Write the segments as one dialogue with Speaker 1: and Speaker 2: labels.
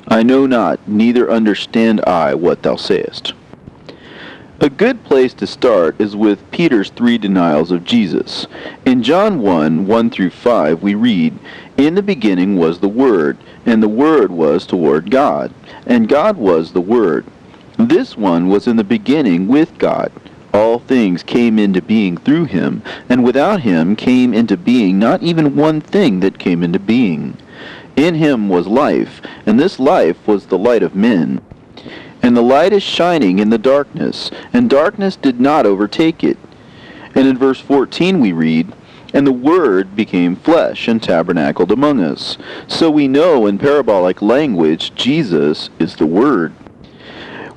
Speaker 1: I know not, neither understand I what thou sayest. A good place to start is with Peter's 3 denials of Jesus. In John 1:1-5, we read, In the beginning was the Word, and the Word was toward God, and God was the Word. This one was in the beginning with God. All things came into being through him, and without him came into being not even one thing that came into being. In him was life, and this life was the light of men. And the light is shining in the darkness, and darkness did not overtake it. And in verse 14 we read, And the Word became flesh and tabernacled among us. So we know in parabolic language Jesus is the Word.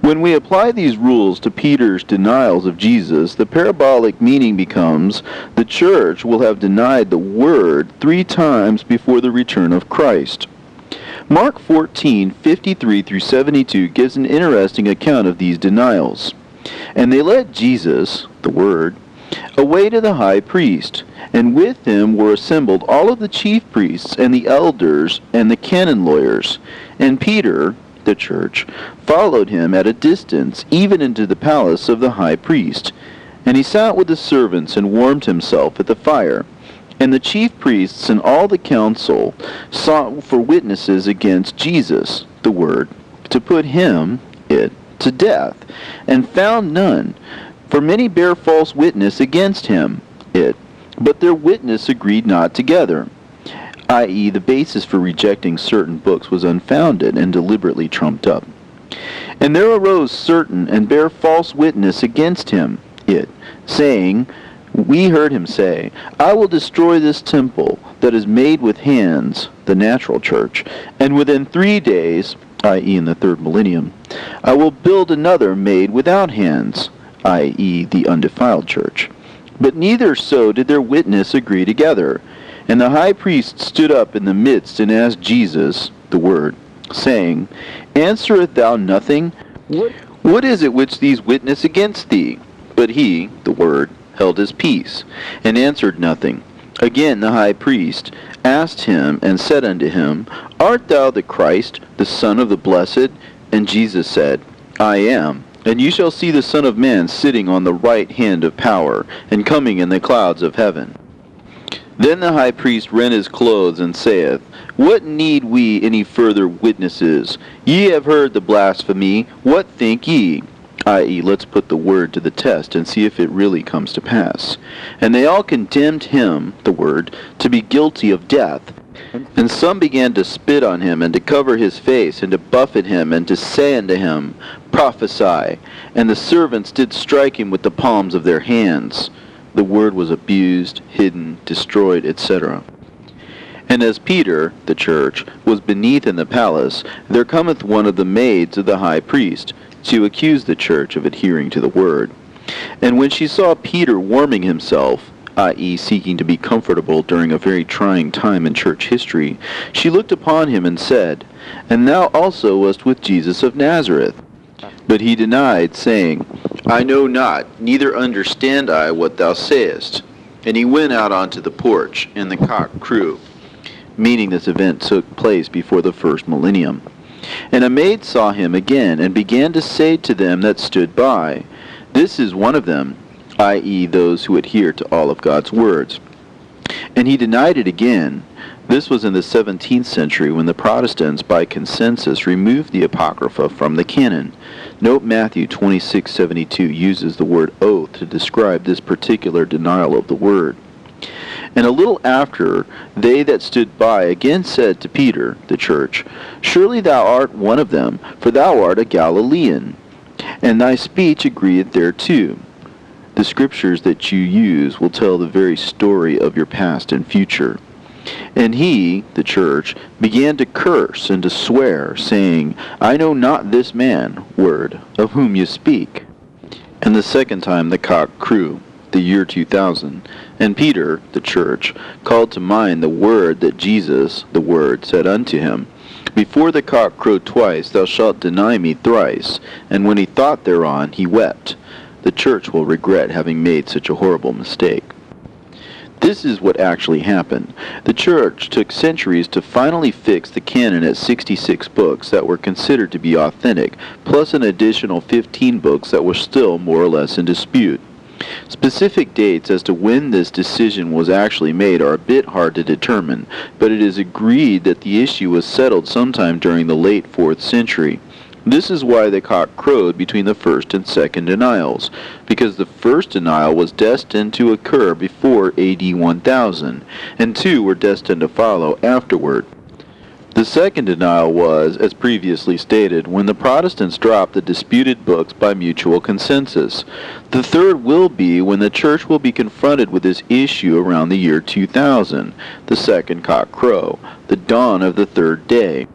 Speaker 1: When we apply these rules to Peter's denials of Jesus, the parabolic meaning becomes, the church will have denied the Word 3 times before the return of Christ. Mark 14:53-72 gives an interesting account of these denials. And they led Jesus, the Word, away to the high priest, and with him were assembled all of the chief priests and the elders and the canon lawyers. And Peter, the church, followed him at a distance, even into the palace of the high priest. And he sat with the servants and warmed himself at the fire. And the chief priests and all the council sought for witnesses against Jesus, the Word, to put him, to death, and found none. For many bare false witness against him, but their witness agreed not together. I.e., the basis for rejecting certain books was unfounded and deliberately trumped up. And there arose certain and bare false witness against him, saying, We heard him say, I will destroy this temple that is made with hands, the natural church, and within 3 days, i.e. in the 3rd millennium, I will build another made without hands, i.e. the undefiled church. But neither so did their witness agree together. And the high priest stood up in the midst and asked Jesus, the Word, saying, Answerest thou nothing? What is it which these witness against thee? But he, the Word, held his peace, and answered nothing. Again the high priest asked him, and said unto him, Art thou the Christ, the Son of the Blessed? And Jesus said, I am. And you shall see the Son of Man sitting on the right hand of power, and coming in the clouds of heaven. Then the high priest rent his clothes, and saith, What need we any further witnesses? Ye have heard the blasphemy. What think ye? I.e., let's put the Word to the test, and see if it really comes to pass. And they all condemned him, the Word, to be guilty of death. And some began to spit on him, and to cover his face, and to buffet him, and to say unto him, Prophesy. And the servants did strike him with the palms of their hands. The Word was abused, hidden, destroyed, etc. And as Peter, the church, was beneath in the palace, there cometh one of the maids of the high priest, to accuse the church of adhering to the Word. And when she saw Peter warming himself, i.e. seeking to be comfortable during a very trying time in church history, she looked upon him and said, And thou also wast with Jesus of Nazareth. But he denied, saying, I know not, neither understand I what thou sayest. And he went out onto the porch, and the cock crew, meaning this event took place before the 1st millennium. And a maid saw him again, and began to say to them that stood by, This is one of them, i.e. those who adhere to all of God's words. And he denied it again. This was in the 17th century, when the Protestants, by consensus, removed the Apocrypha from the canon. Note Matthew 26:72 uses the word oath to describe this particular denial of the Word. And a little after, they that stood by again said to Peter, the church, Surely thou art one of them, for thou art a Galilean, and thy speech agreeth thereto. The scriptures that you use will tell the very story of your past and future. And he, the church, began to curse and to swear, saying, I know not this man, Word, of whom you speak. And the second time the cock crew, the year 2000, and Peter, the church, called to mind the word that Jesus, the Word, said unto him, Before the cock crow twice, thou shalt deny me thrice. And when he thought thereon, he wept. The church will regret having made such a horrible mistake. This is what actually happened. The church took centuries to finally fix the canon at 66 books that were considered to be authentic, plus an additional 15 books that were still more or less in dispute. Specific dates as to when this decision was actually made are a bit hard to determine, but it is agreed that the issue was settled sometime during the late 4th century. This is why the cock crowed between the first and second denials, because the first denial was destined to occur before AD 1000, and two were destined to follow afterward. The second denial was, as previously stated, when the Protestants dropped the disputed books by mutual consensus. The third will be when the Church will be confronted with this issue around the year 2000, the second cock crow, the dawn of the third day.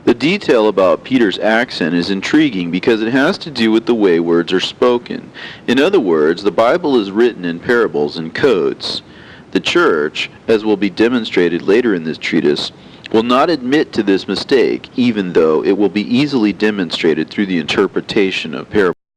Speaker 1: The detail about Peter's accent is intriguing because it has to do with the way words are spoken. In other words, the Bible is written in parables and codes. The Church, as will be demonstrated later in this treatise, will not admit to this mistake, even though it will be easily demonstrated through the interpretation of parables.